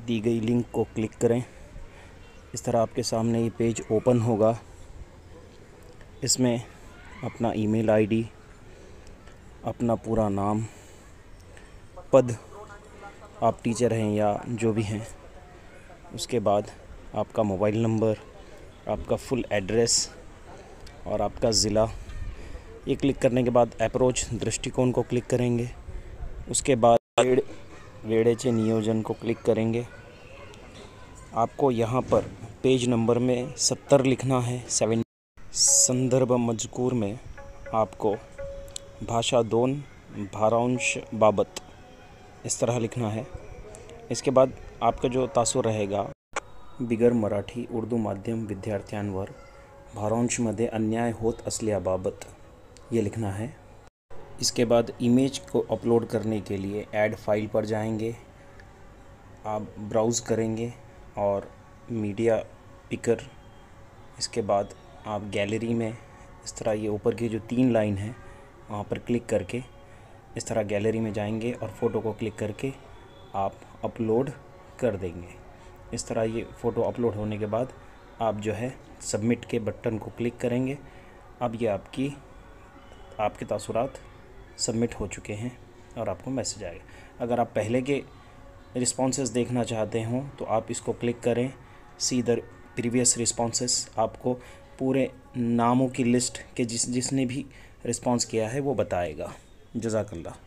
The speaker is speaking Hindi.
दी गई लिंक को क्लिक करें। इस तरह आपके सामने ये पेज ओपन होगा। इसमें अपना ईमेल आईडी, अपना पूरा नाम, पद, आप टीचर हैं या जो भी हैं, उसके बाद आपका मोबाइल नंबर, आपका फुल एड्रेस और आपका ज़िला। ये क्लिक करने के बाद अप्रोच दृष्टिकोण को क्लिक करेंगे। उसके बाद वेळेचे नियोजन को क्लिक करेंगे। आपको यहाँ पर पेज नंबर में 70 लिखना है। संदर्भ मजकूर में आपको भाषा 2 भारांश बाबत इस तरह लिखना है। इसके बाद आपका जो तासुर रहेगा, बिगर मराठी उर्दू माध्यम विद्यार्थ्यांवर भारांशमध्ये अन्याय होत असल्याबाबत ये लिखना है। इसके बाद इमेज को अपलोड करने के लिए ऐड फाइल पर जाएंगे। आप ब्राउज़ करेंगे और मीडिया पिकर, इसके बाद आप गैलरी में इस तरह ये ऊपर की जो 3 लाइन है वहाँ पर क्लिक करके इस तरह गैलरी में जाएंगे और फ़ोटो को क्लिक करके आप अपलोड कर देंगे। इस तरह ये फ़ोटो अपलोड होने के बाद आप जो है सबमिट के बटन को क्लिक करेंगे। अब ये आपके तासुरात सबमिट हो चुके हैं और आपको मैसेज आएगा। अगर आप पहले के रिस्पॉन्सेस देखना चाहते हो तो आप इसको क्लिक करें। सी द प्रीवियस रिस्पॉन्सेस, आपको पूरे नामों की लिस्ट के जिसने भी रिस्पॉन्स किया है वो बताएगा। जज़ाकल्लाह।